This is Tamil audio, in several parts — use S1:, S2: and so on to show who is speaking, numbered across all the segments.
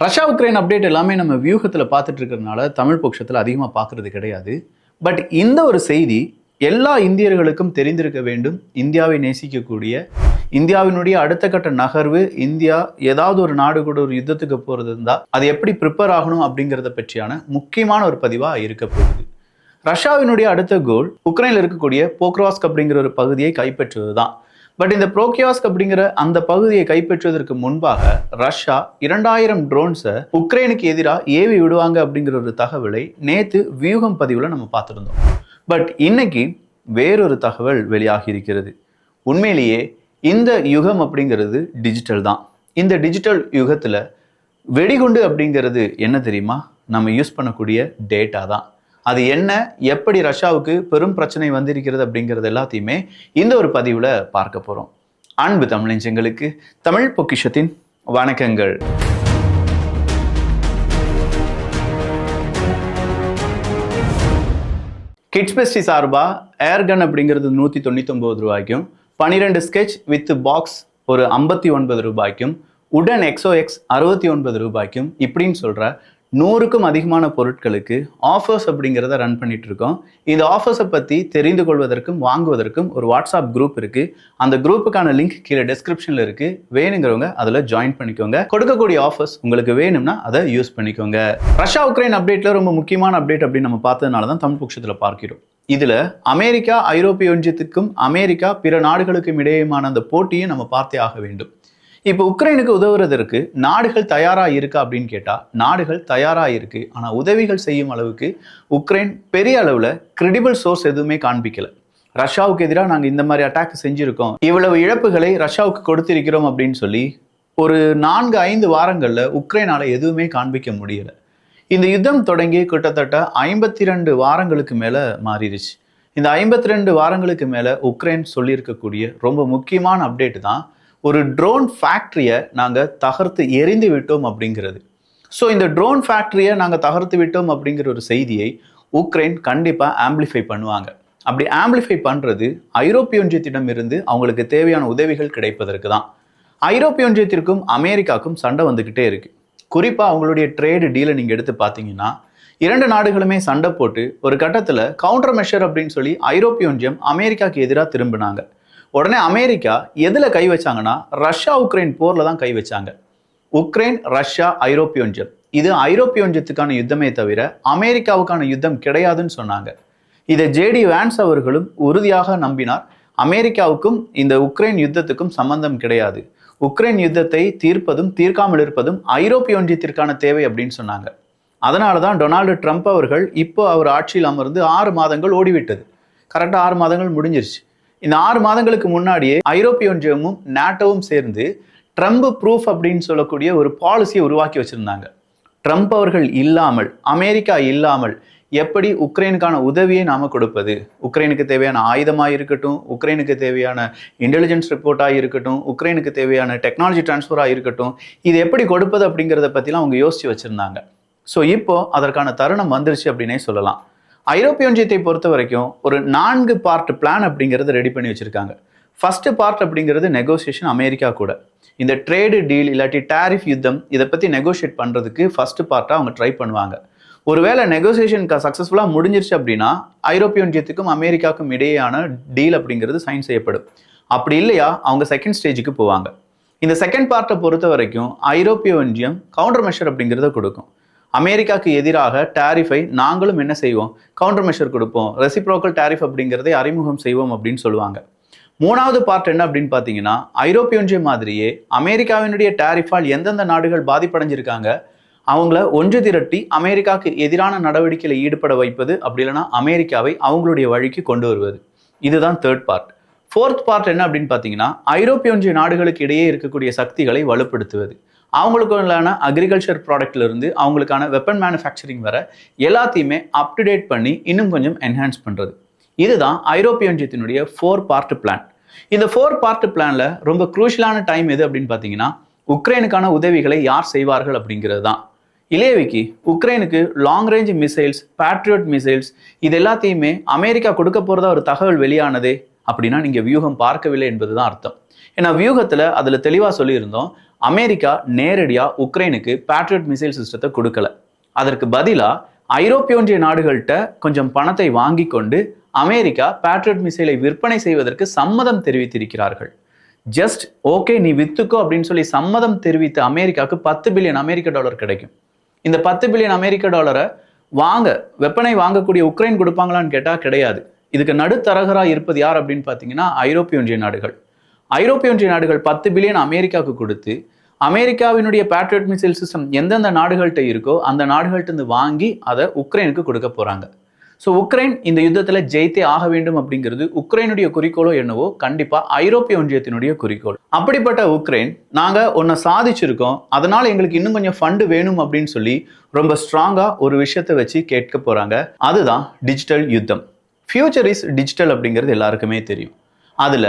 S1: ரஷ்யா உக்ரைன் அப்டேட் எல்லாமே நம்ம வியூகத்தில் பார்த்துட்டு இருக்கிறதுனால தமிழ் பட்சத்தில் அதிகமாக பார்க்கறது கிடையாது. பட் இந்த ஒரு செய்தி எல்லா இந்தியர்களுக்கும் தெரிந்திருக்க வேண்டும். இந்தியாவை நேசிக்கக்கூடிய, இந்தியாவினுடைய அடுத்த கட்ட நகர்வு, இந்தியா ஏதாவது ஒரு நாடு கூட ஒரு யுத்தத்துக்கு போகிறது இருந்தால் அது எப்படி ப்ரிப்பேர் ஆகணும் அப்படிங்கிறத பற்றியான முக்கியமான ஒரு பதிவாக இருக்க போகுது. ரஷ்யாவினுடைய அடுத்த கோல் உக்ரைனில் இருக்கக்கூடிய போக்ராஸ்க் அப்படிங்கிற ஒரு பகுதியை கைப்பற்றுவது தான். பட் இந்த புரோக்கியாஸ்க் அப்படிங்கிற அந்த பகுதியை கைப்பற்றுவதற்கு முன்பாக ரஷ்யா 2000 ட்ரோன்ஸை உக்ரைனுக்கு எதிராக ஏவி விடுவாங்க அப்படிங்கிற ஒரு தகவலை நேற்று வியூகம் பதிவில் நம்ம பார்த்துருந்தோம். பட் இன்னைக்கு வேறொரு தகவல் வெளியாகி இருக்கிறது. உண்மையிலேயே இந்த யுகம் அப்படிங்கிறது டிஜிட்டல் தான். இந்த டிஜிட்டல் யுகத்தில் வெடிகுண்டு அப்படிங்கிறது என்ன தெரியுமா? நம்ம யூஸ் பண்ணக்கூடிய டேட்டா தான். அது என்ன, எப்படி ரஷ்யாவுக்கு பெரும் பிரச்சனை வந்திருக்கிறது அப்படிங்கிறது எல்லாத்தையுமே இந்த ஒரு பதிவில் பார்க்க போகிறோம். அன்பு தமிழஞ்சங்களுக்கு தமிழ் பொக்கிஷத்தின் வணக்கங்கள். கிட்ஸ் பெஸ்டி சார்பாக ஏர்கன் அப்படிங்கிறது 199 ரூபாய்க்கும், 12 ஸ்கெட்ச் வித் பாக்ஸ் ஒரு 59 ரூபாய்க்கும், உடன் எக்ஸோஎக்ஸ் 69 ரூபாய்க்கும் இப்படின்னு சொல்கிற 100க்கும் அதிகமான பொருட்களுக்கு ஆஃபர்ஸ் அப்படிங்கிறத ரன் பண்ணிட்டு இருக்கோம். இந்த ஆஃபர்ஸை பற்றி தெரிந்து கொள்வதற்கும் வாங்குவதற்கும் ஒரு வாட்ஸ்அப் குரூப் இருக்கு. அந்த குரூப்புக்கான லிங்க் கீழே டிஸ்கிரிப்ஷனில் இருக்கு. வேணுங்கிறவங்க அதில் ஜாயின் பண்ணிக்கோங்க. கொடுக்கக்கூடிய ஆஃபர்ஸ் உங்களுக்கு வேணும்னா அதை யூஸ் பண்ணிக்கோங்க. ரஷ்யா உக்ரைன் அப்டேட்ல ரொம்ப முக்கியமான அப்டேட் அப்படின்னு நம்ம பார்த்ததுனால தான் தமிழ் பட்சத்தில் பார்க்கிறோம். இதில் அமெரிக்கா, ஐரோப்பிய ஒன்றியத்துக்கும் அமெரிக்கா பிற நாடுகளுக்கும் இடையேயான அந்த போட்டியை நம்ம பார்த்தே ஆக வேண்டும். இப்போ உக்ரைனுக்கு உதவுறதற்கு நாடுகள் தயாராக இருக்கா அப்படின்னு கேட்டால் நாடுகள் தயாராக இருக்கு. ஆனால் உதவிகள் செய்யும் அளவுக்கு உக்ரைன் பெரிய அளவில் கிரெடிபிள் சோர்ஸ் எதுவுமே காண்பிக்கல. ரஷ்யாவுக்கு எதிராக நாங்கள் இந்த மாதிரி அட்டாக் செஞ்சுருக்கோம், இவ்வளவு இழப்புகளை ரஷ்யாவுக்கு கொடுத்திருக்கிறோம் அப்படின்னு சொல்லி ஒரு 4-5 வாரங்களில் உக்ரைனால் எதுவுமே காண்பிக்க முடியலை. இந்த யுத்தம் தொடங்கி கிட்டத்தட்ட 52 வாரங்களுக்கு மேலே மாறிடுச்சு. இந்த 52 வாரங்களுக்கு மேலே உக்ரைன் சொல்லியிருக்கக்கூடிய ரொம்ப முக்கியமான அப்டேட் தான் ஒரு ட்ரோன் ஃபேக்ட்ரியை நாங்கள் தகர்த்து எரிந்து விட்டோம் அப்படிங்கிறது. ஸோ இந்த ட்ரோன் ஃபேக்ட்ரியை நாங்கள் தகர்த்து விட்டோம் அப்படிங்கிற ஒரு செய்தியை உக்ரைன் கண்டிப்பாக ஆம்பிளிஃபை பண்ணுவாங்க. அப்படி ஆம்பிளிஃபை பண்ணுறது ஐரோப்பிய ஒன்றியத்திடம் இருந்து அவங்களுக்கு தேவையான உதவிகள் கிடைப்பதற்கு தான். ஐரோப்பிய ஒன்றியத்திற்கும் அமெரிக்காவுக்கும் சண்டை வந்துக்கிட்டே இருக்கு. குறிப்பாக அவங்களுடைய ட்ரேடு டீலை நீங்கள் எடுத்து பார்த்தீங்கன்னா 2 நாடுகளுமே சண்டை போட்டு ஒரு கட்டத்தில் கவுண்டர் மெஷர் அப்படின்னு சொல்லி ஐரோப்பிய ஒன்றியம் அமெரிக்காவுக்கு எதிராக திரும்பினாங்க. உடனே அமெரிக்கா எதில் கை வச்சாங்கன்னா ரஷ்யா உக்ரைன் போரில் தான் கை வச்சாங்க. உக்ரைன், ரஷ்யா, ஐரோப்பிய ஒன்றியம், இது ஐரோப்பிய ஒன்றியத்துக்கான யுத்தமே தவிர அமெரிக்காவுக்கான யுத்தம் கிடையாதுன்னு சொன்னாங்க. இதை ஜேடி வான்ஸ் அவர்களும் உறுதியாக நம்பினார். அமெரிக்காவுக்கும் இந்த உக்ரைன் யுத்தத்துக்கும் சம்பந்தம் கிடையாது, உக்ரைன் யுத்தத்தை தீர்ப்பதும் தீர்க்காமல் இருப்பதும் ஐரோப்பிய ஒன்றியத்திற்கான தேவை அப்படின்னு சொன்னாங்க. அதனால தான் டொனால்டு ட்ரம்ப் அவர்கள் இப்போ அவர் ஆட்சியில் அமர்ந்து 6 மாதங்கள் ஓடிவிட்டது. கரெக்டாக 6 மாதங்கள் முடிஞ்சிருச்சு. இந்த 6 மாதங்களுக்கு முன்னாடியே ஐரோப்பிய ஒன்றியமும் நாட்டோவும் சேர்ந்து ட்ரம்ப் ப்ரூஃப் அப்படின்னு சொல்லக்கூடிய ஒரு பாலிசியை உருவாக்கி வச்சிருந்தாங்க. ட்ரம்ப் அவர்கள் இல்லாமல், அமெரிக்கா இல்லாமல் எப்படி உக்ரைனுக்கான உதவியை நாம கொடுப்பது? உக்ரைனுக்கு தேவையான ஆயுதமாக இருக்கட்டும், உக்ரைனுக்கு தேவையான இன்டெலிஜென்ஸ் ரிப்போர்ட்டாக இருக்கட்டும், உக்ரைனுக்கு தேவையான டெக்னாலஜி டிரான்ஸ்ஃபராக இருக்கட்டும், இது எப்படி கொடுப்பது அப்படிங்கிறத பற்றிலாம் அவங்க யோசிச்சு வச்சிருந்தாங்க. ஸோ இப்போ அதற்கான தருணம் வந்துருச்சு அப்படின்னே சொல்லலாம். ஐரோப்பிய ஒன்றியத்தை பொறுத்த வரைக்கும் ஒரு 4 பார்ட் பிளான் அப்படிங்கிறது ரெடி பண்ணி வச்சிருக்காங்க. ஃபர்ஸ்ட் பார்ட் அப்படிங்கிறது நெகோசியேஷன் அமெரிக்கா கூட. இந்த ட்ரேடு டீல் இல்லாட்டி டாரிஃப் யுத்தம் இதை பற்றி நெகோஷியேட் பண்ணுறதுக்கு ஃபர்ஸ்ட் பார்ட்டாக அவங்க ட்ரை பண்ணுவாங்க. ஒருவேளை நெகோசியேஷன் சக்ஸஸ்ஃபுல்லாக முடிஞ்சிருச்சு அப்படின்னா ஐரோப்பிய ஒன்றியத்துக்கும் அமெரிக்காவுக்கும் இடையேயான டீல் அப்படிங்கிறது சைன் செய்யப்படும். அப்படி இல்லையா அவங்க செகண்ட் ஸ்டேஜுக்கு போவாங்க. இந்த செகண்ட் பார்ட்டை பொறுத்த வரைக்கும் ஐரோப்பிய ஒன்றியம் கவுண்டர் மெஷர் அப்படிங்கிறத கொடுக்கும். அமெரிக்காவுக்கு எதிராக டாரிஃபை நாங்களும் என்ன செய்வோம், கவுண்டர் மெஷர் கொடுப்போம், ரெசிப்ரோக்கல் டாரிஃப் அப்படிங்கிறதை அறிமுகம் செய்வோம் அப்படின்னு சொல்லுவாங்க. 3வது பார்ட் என்ன அப்படின்னு பார்த்தீங்கன்னா, ஐரோப்பிய ஒன்றியம் மாதிரியே அமெரிக்காவினுடைய டாரிஃபால் எந்தெந்த நாடுகள் பாதிப்படைஞ்சிருக்காங்க அவங்கள ஒன்று திரட்டி அமெரிக்காவுக்கு எதிரான நடவடிக்கையில் ஈடுபட வைப்பது, அப்படி இல்லைன்னா அமெரிக்காவை அவங்களுடைய வழிக்கு கொண்டு வருவது. இதுதான் 3rd பார்ட். 4th பார்ட் என்ன அப்படின்னு பார்த்தீங்கன்னா, ஐரோப்பிய ஒன்றிய நாடுகளுக்கு இடையே இருக்கக்கூடிய சக்திகளை வலுப்படுத்துவது, அவங்களுக்கான அக்ரிகல்ச்சர் ப்ராடக்ட்ல இருந்து அவங்களுக்கான வெப்பன் மேனுஃபேக்சரிங் வர எல்லாத்தையுமே அப் டு டேட் பண்ணி இன்னும் கொஞ்சம் என்ஹான்ஸ் பண்ணுறது. இதுதான் ஐரோப்பிய ஒன்றியத்தினுடைய 4 பார்ட் பிளான். இந்த 4 பார்ட் பிளான்ல ரொம்ப குரூஷியலான டைம் எது அப்படின்னு பார்த்தீங்கன்னா, உக்ரைனுக்கான உதவிகளை யார் செய்வார்கள் அப்படிங்கிறது தான். இளையவிக்கு உக்ரைனுக்கு long range missiles, patriot missiles இது எல்லாத்தையுமே அமெரிக்கா கொடுக்க போகிறதா ஒரு தகவல் வெளியானதே அப்படின்னா நீங்கள் வியூகம் பார்க்கவில்லை என்பது தான் அர்த்தம். ஏன்னா வியூகத்தில் அதில் தெளிவாக சொல்லியிருந்தோம், அமெரிக்கா நேரடியா உக்ரைனுக்கு பேட்ரியட் மிசைல் சிஸ்டத்தை கொடுக்கல. அதற்கு பதிலா ஐரோப்பிய ஒன்றிய நாடுகள்கிட்ட கொஞ்சம் பணத்தை வாங்கி கொண்டு அமெரிக்கா பேட்ரியட் மிசைலை விற்பனை செய்வதற்கு சம்மதம் தெரிவித்திருக்கிறார்கள். ஜஸ்ட் ஓகே நீ வித்துக்கோ அப்படின்னு சொல்லி சம்மதம் தெரிவித்த அமெரிக்காவுக்கு $10 பில்லியன் கிடைக்கும். இந்த $10 பில்லியன் வெப்பனை வாங்கக்கூடிய உக்ரைன் கொடுப்பாங்களான்னு கேட்டா கிடையாது. இதுக்கு நடுத்தரகரா இருப்பது யார் அப்படின்னு பார்த்தீங்கன்னா ஐரோப்பிய ஒன்றிய நாடுகள். ஐரோப்பிய ஒன்றிய நாடுகள் $10 பில்லியன் அமெரிக்காவுக்கு கொடுத்து அமெரிக்காவினுடைய பேட்ரியட் மிசைல் சிஸ்டம் எந்தெந்த நாடுகள்கிட்ட இருக்கோ அந்த நாடுகள்கிட்ட வாங்கி அதை உக்ரைனுக்கு கொடுக்க போறாங்க. ஸோ உக்ரைன் இந்த யுத்தத்தில் ஜெயித்தே ஆக வேண்டும் அப்படிங்கிறது உக்ரைனுடைய குறிக்கோளோ என்னவோ கண்டிப்பா ஐரோப்பிய ஒன்றியத்தினுடைய குறிக்கோள். அப்படிப்பட்ட உக்ரைன் நாங்க ஒன்றை சாதிச்சிருக்கோம், அதனால எங்களுக்கு இன்னும் கொஞ்சம் ஃபண்டு வேணும் அப்படின்னு சொல்லி ரொம்ப ஸ்ட்ராங்கா ஒரு விஷயத்தை வச்சு கேட்க போறாங்க. அதுதான் டிஜிட்டல் யுத்தம். ஃபியூச்சர் இஸ் டிஜிட்டல் அப்படிங்கிறது எல்லாருக்குமே தெரியும். அதுல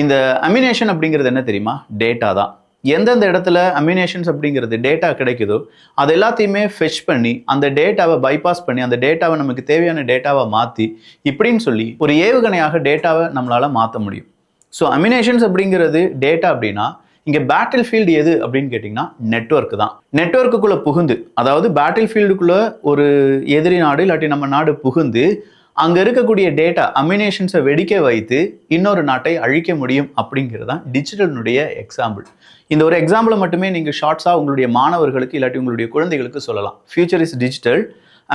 S1: இந்த அம்யூனேஷன் அப்படிங்கிறது என்ன தெரியுமா? டேட்டா தான். எந்தெந்த இடத்துல அம்யூனேஷன்ஸ் அப்படிங்கிறது டேட்டா கிடைக்குதோ அது எல்லாத்தையுமே ஃபெச் பண்ணி அந்த டேட்டாவை பைபாஸ் பண்ணி அந்த டேட்டாவை நமக்கு தேவையான டேட்டாவை மாற்றி இப்படின்னு சொல்லி ஒரு ஏவுகணையாக டேட்டாவை நம்மளால மாற்ற முடியும். ஸோ அம்யூனேஷன்ஸ் அப்படிங்கிறது டேட்டா அப்படின்னா இங்கே பேட்டில் ஃபீல்டு எது அப்படின்னு கேட்டிங்கன்னா நெட்வொர்க் தான். நெட்வொர்க்குள்ளே புகுந்து, அதாவது பேட்டில் ஃபீல்டுக்குள்ளே ஒரு எதிரி நாடு இல்லாட்டி நம்ம நாடு புகுந்து அங்கே இருக்கக்கூடிய டேட்டா அம்யூனேஷன்ஸை வெடிக்க வைத்து இன்னொரு நாட்டை அழிக்க முடியும் அப்படிங்கிறது தான் டிஜிட்டலுடைய எக்ஸாம்பிள். இந்த ஒரு எக்ஸாம்பிளை மட்டுமே நீங்கள் ஷார்ட்ஸாக உங்களுடைய மாணவர்களுக்கு இல்லாட்டி உங்களுடைய குழந்தைகளுக்கு சொல்லலாம். Future is digital,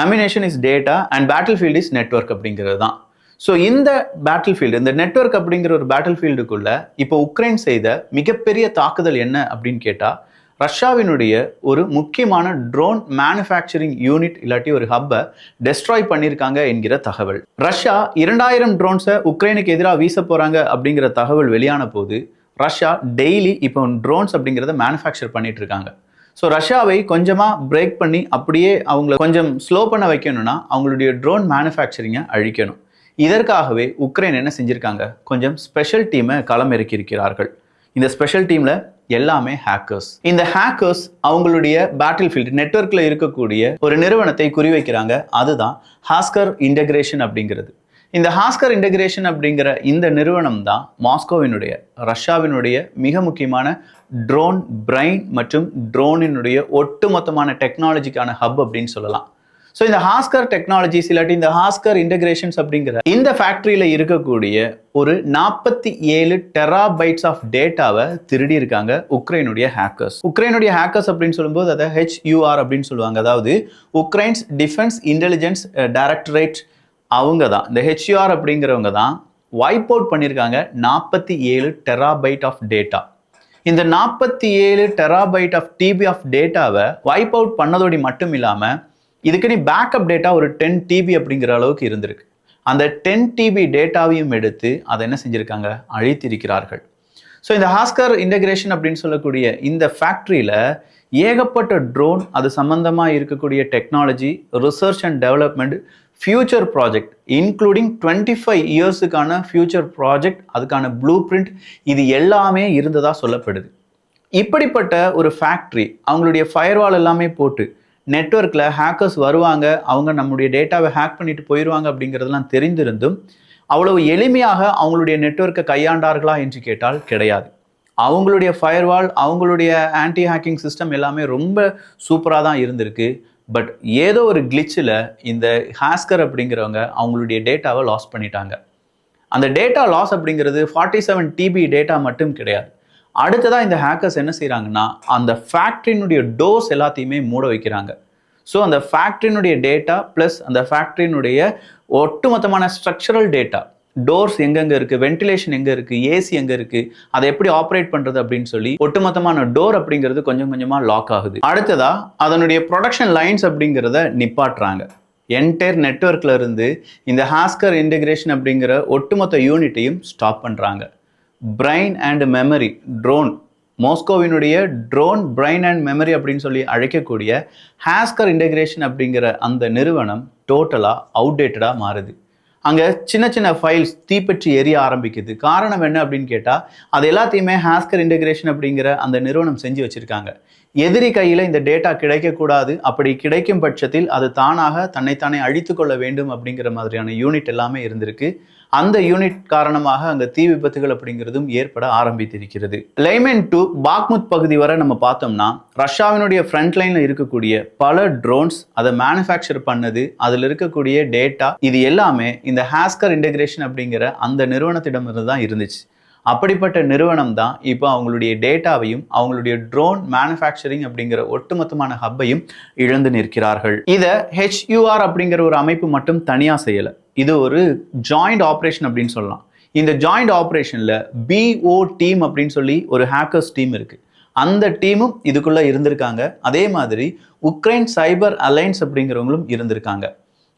S1: ammunition is data and battle field is network அப்படிங்கிறது தான். ஸோ இந்த பேட்டில் ஃபீல்டு, இந்த நெட்வொர்க் அப்படிங்கிற ஒரு பேட்டில் ஃபீல்டுக்குள்ள இப்போ உக்ரைன் செய்த மிகப்பெரிய தாக்குதல் என்ன அப்படின்னு கேட்டால் ரஷ்யாவினுடைய ஒரு முக்கியமான ட்ரோன் மேனுஃபேக்சரிங் யூனிட் இல்லாட்டி ஒரு ஹப்பை டெஸ்ட்ராய் பண்ணியிருக்காங்க என்கிற தகவல். ரஷ்யா 2000 ட்ரோன்ஸை உக்ரைனுக்கு எதிராக வீச போறாங்க அப்படிங்கிற தகவல் வெளியான போது ரஷ்யா டெய்லி இப்போ ட்ரோன்ஸ் அப்படிங்கிறத மேனுஃபேக்சர் பண்ணிட்டு இருக்காங்க. ஸோ ரஷ்யாவை கொஞ்சமாக பிரேக் பண்ணி அப்படியே அவங்களை கொஞ்சம் ஸ்லோ பண்ண வைக்கணும்னா அவங்களுடைய ட்ரோன் மேனுஃபேக்சரிங்கை அழிக்கணும். இதற்காகவே உக்ரைன் என்ன செஞ்சிருக்காங்க, கொஞ்சம் ஸ்பெஷல் டீமை களமிறக்கியிருக்கிறார்கள். இந்த ஸ்பெஷல் டீம்ல எல்லாமே ஹேக்கர்ஸ். இந்த ஹேக்கர்ஸ் அவங்களுடைய பேட்டில் ஃபீல்டு நெட்வொர்க்ல இருக்கக்கூடிய ஒரு நிறுவனத்தை குறிவைக்கிறாங்க. அதுதான் ஹாஸ்கர் இன்டகிரேஷன் அப்படிங்கிறது. இந்த ஹாஸ்கர் இன்டகிரேஷன் அப்படிங்கிற இந்த நிறுவனம் தான் மாஸ்கோவினுடைய, ரஷ்யாவினுடைய மிக முக்கியமான ட்ரோன் பிரைன் மற்றும் ட்ரோனினுடைய ஒட்டுமொத்தமான டெக்னாலஜிக்கான ஹப் அப்படின்னு சொல்லலாம். ஸோ இந்த ஹாஸ்கர் டெக்னாலஜிஸ் இல்லாட்டி இந்த ஹாஸ்கர் இன்டகிரேஷன்ஸ் அப்படிங்கிற இந்த ஃபேக்டரியில் இருக்கக்கூடிய ஒரு 47 டெராபைட்ஸ் ஆஃப் டேட்டாவை திருடி இருக்காங்க உக்ரைனுடைய ஹேக்கர்ஸ். உக்ரைனுடைய ஹேக்கர்ஸ் அப்படின்னு சொல்லும்போது அதை HUR அப்படின்னு சொல்லுவாங்க, அதாவது உக்ரைன்ஸ் டிஃபென்ஸ் இன்டெலிஜென்ஸ் டைரக்டரேட். அவங்க தான், இந்த HUR அப்படிங்கிறவங்க தான் வைப் அவுட் பண்ணியிருக்காங்க 47 டெராபைட் ஆஃப் டேட்டா. இந்த 47 டெராபைட் ஆஃப் டிபி ஆஃப் டேட்டாவை வைப் அவுட் பண்ணதோடு மட்டும் இல்லாமல் இதுக்கு நீ பேக்கப் டேட்டா ஒரு 10 TB அப்படிங்கிற அளவுக்கு இருந்திருக்கு. அந்த 10 TB டேட்டாவையும் எடுத்து அதை என்ன செஞ்சிருக்காங்க, அழித்திருக்கிறார்கள். ஸோ இந்த ஹாஸ்கர் இன்டகிரேஷன் அப்படின்னு சொல்லக்கூடிய இந்த ஃபேக்ட்ரியில் ஏகப்பட்ட ட்ரோன், அது சம்பந்தமாக இருக்கக்கூடிய technology, research and development, future project including 25 இயர்ஸுக்கான ஃபியூச்சர் ப்ராஜெக்ட், அதுக்கான ப்ளூ பிரிண்ட், இது எல்லாமே இருந்ததாக சொல்லப்படுது. இப்படிப்பட்ட ஒரு ஃபேக்ட்ரி அவங்களுடைய ஃபயர்வால் எல்லாமே போட்டு நெட்வொர்க்கில் ஹேக்கர்ஸ் வருவாங்க, அவங்க நம்முடைய டேட்டாவை ஹேக் பண்ணிட்டு போயிடுவாங்க அப்படிங்கிறதுலாம் தெரிந்திருந்தும் அவ்வளவு எளிமையாக அவங்களுடைய நெட்வொர்க்கை கையாண்டார்களா என்று கேட்டால் கிடையாது. அவங்களுடைய ஃபயர்வால், அவங்களுடைய ஆன்டி ஹேக்கிங் சிஸ்டம் எல்லாமே ரொம்ப சூப்பராக தான் இருந்திருக்கு. பட் ஏதோ ஒரு கிளிச்சில் இந்த ஹாஸ்கர் அப்படிங்கிறவங்க அவங்களுடைய டேட்டாவை லாஸ் பண்ணிட்டாங்க. அந்த டேட்டா லாஸ் அப்படிங்கிறது 47 TB டேட்டா மட்டும் கிடையாது. அடுத்ததாக இந்த ஹேக்கர்ஸ் என்ன செய்கிறாங்கன்னா அந்த ஃபேக்ட்ரியினுடைய டோர்ஸ் எல்லாத்தையுமே மூட வைக்கிறாங்க. ஸோ அந்த ஃபேக்ட்ரியினுடைய டேட்டா ப்ளஸ் அந்த ஃபேக்ட்ரியினுடைய ஒட்டுமொத்தமான ஸ்ட்ரக்சரல் டேட்டா, டோர்ஸ் எங்கெங்கே இருக்குது, வென்டிலேஷன் எங்கே இருக்குது, ஏசி எங்கே இருக்குது, அதை எப்படி ஆப்ரேட் பண்ணுறது அப்படின்னு சொல்லி ஒட்டுமொத்தமான டோர் அப்படிங்கிறது கொஞ்சம் கொஞ்சமாக லாக் ஆகுது. அடுத்ததாக அதனுடைய ப்ரொடக்ஷன் லைன்ஸ் அப்படிங்கிறத நிப்பாட்டுறாங்க. என்டையர் நெட்வொர்க்கில் இருந்து இந்த ஹாஸ்கர் இன்டகிரேஷன் அப்படிங்கிற ஒட்டுமொத்த யூனிட்டையும் ஸ்டாப் பண்ணுறாங்க. பிரைன் அண்ட் மெமரி ட்ரோன், மாஸ்கோவினுடைய ட்ரோன் பிரைன் அண்ட் மெமரி அப்படின்னு சொல்லி அழைக்கக்கூடிய ஹாஸ்கர் இன்டகிரேஷன் அப்படிங்கிற அந்த நிறுவனம் டோட்டலாக அவுடேட்டடாக மாறுது. அங்கே சின்ன சின்ன ஃபைல்ஸ் தீப்பற்றி எரிய ஆரம்பிக்குது. காரணம் என்ன அப்படின்னு கேட்டால் அது எல்லாத்தையுமே ஹாஸ்கர் இன்டகிரேஷன் அப்படிங்கிற அந்த நிறுவனம் செஞ்சு வச்சுருக்காங்க. எதிரி கையில் இந்த டேட்டா கிடைக்கக்கூடாது, அப்படி கிடைக்கும் பட்சத்தில் அது தானாக தன்னைத்தானே அழித்து கொள்ள வேண்டும் அப்படிங்கிற மாதிரியான யூனிட் எல்லாமே இருந்திருக்கு. அந்த யூனிட் காரணமாக அங்க தீ விபத்துகள் அப்படிங்கிறதும் ஏற்பட ஆரம்பித்திருக்கிறது. லைமன் டு பாக்முத் பகுதி வரை நம்ம பார்த்தோம்னா ரஷ்யாவினுடைய ஃப்ரண்ட் லைன்ல இருக்கக்கூடிய பல ட்ரோன்ஸ் அதை மேனுஃபேக்சர் பண்ணது, அதில் இருக்கக்கூடிய டேட்டா, இது எல்லாமே இந்த ஹாஸ்கர் இன்டகிரேஷன் அப்படிங்கிற அந்த நிறுவனத்திடமிருந்து தான் இருந்துச்சு. அப்படிப்பட்ட நிறுவனம் தான் இப்போ அவங்களுடைய டேட்டாவையும் அவங்களுடைய ட்ரோன் மேனுஃபேக்சரிங் அப்படிங்கிற ஒட்டுமொத்தமான ஹப்பையும் இழந்து நிற்கிறார்கள். இதை HUR அப்படிங்கிற ஒரு அமைப்பு மட்டும் தனியாக செய்யலை. இது ஒரு ஜாயிண்ட் ஆப்ரேஷன் அப்படின்னு சொல்லலாம். இந்த ஜாயிண்ட் ஆப்ரேஷனில் BO டீம் அப்படின்னு சொல்லி ஒரு ஹேக்கர்ஸ் டீம் இருக்கு. அந்த டீமும் இதுக்குள்ள இருந்திருக்காங்க. அதே மாதிரி உக்ரைன் சைபர் அலைன்ஸ் அப்படிங்கிறவங்களும் இருந்திருக்காங்க.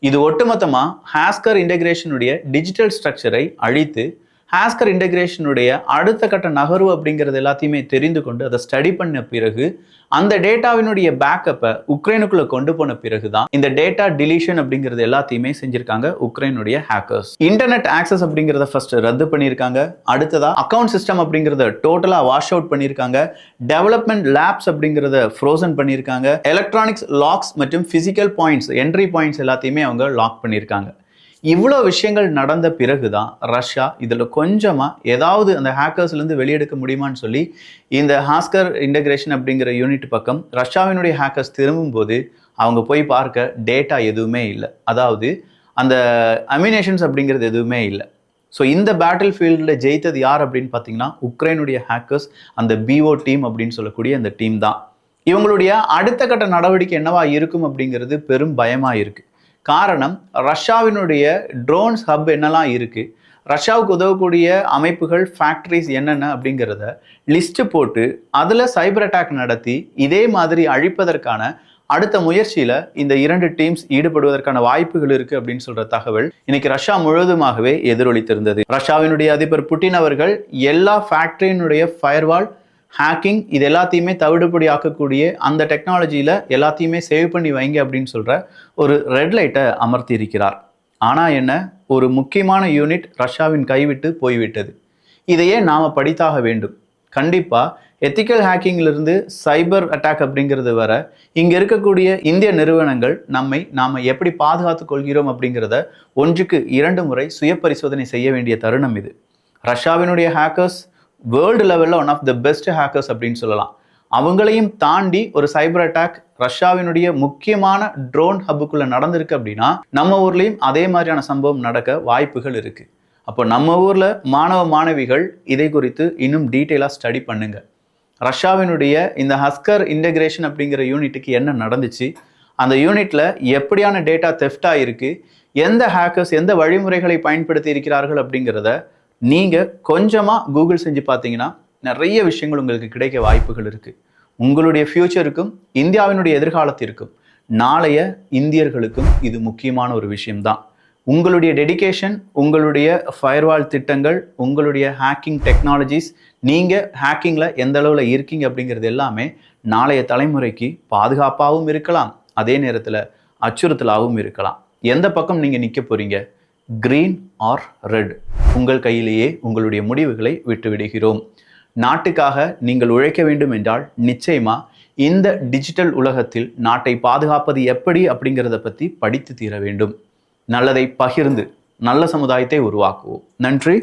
S1: இது ஒட்டுமொத்தமாக ஹாஸ்கர் இன்டகிரேஷனுடைய டிஜிட்டல் ஸ்ட்ரக்சரை அழித்து ஹாஸ்கர் இன்டகிரேஷனுடைய அடுத்த கட்ட நகர்வு அப்படிங்கிறது எல்லாத்தையுமே தெரிந்து கொண்டு அதை ஸ்டடி பண்ண பிறகு அந்த டேட்டாவினுடைய பேக்கப்பை உக்ரைனுக்குள்ள கொண்டு போன பிறகு தான் இந்த டேட்டா டிலீஷன் அப்படிங்கிறது எல்லாத்தையுமே செஞ்சிருக்காங்க உக்ரைனுடைய ஹேக்கர்ஸ். இன்டர்நெட் ஆக்சஸ் அப்படிங்கிறத ஃபர்ஸ்ட் ரத்து பண்ணியிருக்காங்க. அடுத்ததா அக்கௌண்ட் சிஸ்டம் அப்படிங்கிறத டோட்டலா வாஷ் அவுட் பண்ணியிருக்காங்க. டெவலப்மெண்ட் லேப்ஸ் அப்படிங்கிறத ஃப்ரோசன் பண்ணியிருக்காங்க. எலக்ட்ரானிக்ஸ் லாக்ஸ் மற்றும் பிசிக்கல் பாயிண்ட்ஸ், என்ட்ரி பாயிண்ட்ஸ் எல்லாத்தையுமே அவங்க லாக் பண்ணியிருக்காங்க. இவ்வளோ விஷயங்கள் நடந்த பிறகுதான் ரஷ்யா இதில் கொஞ்சமாக ஏதாவது அந்த ஹேக்கர்ஸ்லேருந்து வெளியெடுக்க முடியுமான்னு சொல்லி இந்த ஹாஸ்கர் இன்டகிரேஷன் அப்படிங்கிற யூனிட் பக்கம் ரஷ்யாவினுடைய ஹேக்கர்ஸ் திரும்பும்போது அவங்க போய் பார்க்க டேட்டா எதுவுமே இல்லை. அதாவது அந்த அமினேஷன்ஸ் அப்படிங்கிறது எதுவுமே இல்லை. ஸோ இந்த பேட்டில் ஃபீல்டில் ஜெயித்தது யார் அப்படின்னு பார்த்தீங்கன்னா உக்ரைனுடைய ஹேக்கர்ஸ், அந்த BO டீம் அப்படின்னு சொல்லக்கூடிய அந்த டீம் தான். இவங்களுடைய அடுத்த கட்ட நடவடிக்கை என்னவா இருக்கும் அப்படிங்கிறது பெரும் பயமாக இருக்குது. காரணம், ரஷ்யாவினுடைய ட்ரோன்ஸ் ஹப் என்னெல்லாம் இருக்குது, ரஷ்யாவுக்கு உதவக்கூடிய அமைப்புகள், ஃபேக்ட்ரிஸ் என்னென்ன அப்படிங்கிறத லிஸ்ட்டு போட்டு அதில் சைபர் அட்டாக் நடத்தி இதே மாதிரி அழிப்பதற்கான அடுத்த முயற்சியில் இந்த 2 டீம்ஸ் ஈடுபடுவதற்கான வாய்ப்புகள் இருக்குது அப்படின்னு சொல்கிற தகவல் இன்னைக்கு ரஷ்யா முழுவதுமாகவே எதிரொலித்திருந்தது. ரஷ்யாவினுடைய அதிபர் புட்டின் அவர்கள் எல்லா ஃபேக்ட்ரியினுடைய ஃபயர்வால், ஹேக்கிங் இது எல்லாத்தையுமே தவிடுபடி ஆக்கக்கூடிய அந்த டெக்னாலஜியில் எல்லாத்தையுமே சேவ் பண்ணி வைங்க அப்படின்னு சொல்கிற ஒரு ரெட் லைட்டை அமர்த்தி இருக்கிறார். ஆனால் என்ன, ஒரு முக்கியமான யூனிட் ரஷ்யாவின் கைவிட்டு போய்விட்டது. இதையே நாம் படித்தாக வேண்டும். கண்டிப்பாக எத்திக்கல் ஹேக்கிங்கிலிருந்து சைபர் அட்டாக் அப்படிங்கிறது வர இங்கே இருக்கக்கூடிய இந்திய நிறுவனங்கள் நாம் எப்படி பாதுகாத்து கொள்கிறோம் அப்படிங்கிறத 1க்கு 2 முறை சுய பரிசோதனை செய்ய வேண்டிய தருணம் இது. ரஷ்யாவினுடைய ஹேக்கர்ஸ் வேர்ல்டு லெவலில் one of the best hackers அப்படின்னு சொல்லலாம். அவங்களையும் தாண்டி ஒரு சைபர் அட்டாக் ரஷ்யாவினுடைய முக்கியமான ட்ரோன் ஹப்புக்குள்ள நடந்திருக்கு அப்படின்னா நம்ம ஊர்லேயும் அதே மாதிரியான சம்பவம் நடக்க வாய்ப்புகள் இருக்கு. அப்போ நம்ம ஊரில் மாணவ மாணவிகள் இதை குறித்து இன்னும் டீட்டெயிலாக ஸ்டடி பண்ணுங்க. ரஷ்யாவினுடைய இந்த ஹஸ்கர் இன்டகிரேஷன் அப்படிங்கிற யூனிட்டுக்கு என்ன நடந்துச்சு, அந்த யூனிட்ல எப்படியான டேட்டா தெஃப்ட் ஆயிருக்கு, எந்த ஹேக்கர்ஸ் எந்த வழிமுறைகளை பயன்படுத்தி இருக்கிறார்கள் அப்படிங்கிறத நீங்கள் கொஞ்சமாக கூகுள் செஞ்சு பார்த்தீங்கன்னா நிறைய விஷயங்கள் உங்களுக்கு கிடைக்க வாய்ப்புகள் இருக்குது. உங்களுடைய ஃப்யூச்சருக்கும் இந்தியாவினுடைய எதிர்காலத்திற்கும் நாளைய இந்தியர்களுக்கும் இது முக்கியமான ஒரு விஷயம்தான். உங்களுடைய டெடிகேஷன், உங்களுடைய ஃபயர்வால் திட்டங்கள், உங்களுடைய ஹேக்கிங் டெக்னாலஜிஸ், நீங்கள் ஹேக்கிங்கில் எந்த அளவில் இருக்கீங்க அப்படிங்கிறது எல்லாமே நாளைய தலைமுறைக்கு பாதுகாப்பாகவும் இருக்கலாம், அதே நேரத்தில் அச்சுறுத்தலாகவும் இருக்கலாம். எந்த பக்கம் நீங்கள் நிற்க போகிறீங்க, கிரீன் ஆர் ரெட், உங்கள் கையிலேயே உங்களுடைய முடிவுகளை விட்டுவிடுகிறோம். நாட்டுக்காக நீங்கள் உழைக்க வேண்டும் என்றால் நிச்சயமா இந்த டிஜிட்டல் உலகத்தில் நாட்டை பாதுகாப்பது எப்படி அப்படிங்கிறத பற்றி படித்து தீர வேண்டும். நல்லதை பகிர்ந்து நல்ல சமுதாயத்தை உருவாக்குவோம். நன்றி,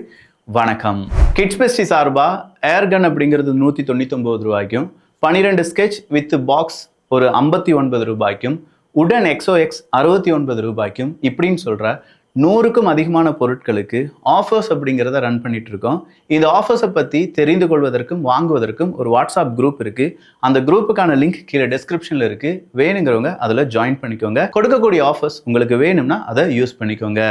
S1: வணக்கம். கிட்ஸ் பெஸ்டி சார்பா ஏர்கன் அப்படிங்கிறது 199 ரூபாய்க்கும், 12 ஸ்கெட்ச் வித் பாக்ஸ் ஒரு 59 ரூபாய்க்கும், உடன் XOX 69 ரூபாய்க்கும் இப்படின்னு சொல்கிற 100க்கும் அதிகமான பொருட்களுக்கு ஆஃபர்ஸ் அப்படிங்கிறத ரன் பண்ணிட்டு இருக்கோம். இந்த ஆஃபர்ஸை பற்றி தெரிந்து கொள்வதற்கும் வாங்குவதற்கும் ஒரு வாட்ஸ்அப் குரூப் இருக்கு. அந்த குரூப்புக்கான லிங்க் கீழே டிஸ்கிரிப்ஷனில் இருக்கு. வேணுங்கிறவங்க அதில் ஜாயின் பண்ணிக்கோங்க. கொடுக்கக்கூடிய ஆஃபர்ஸ் உங்களுக்கு வேணும்னா அதை யூஸ் பண்ணிக்கோங்க.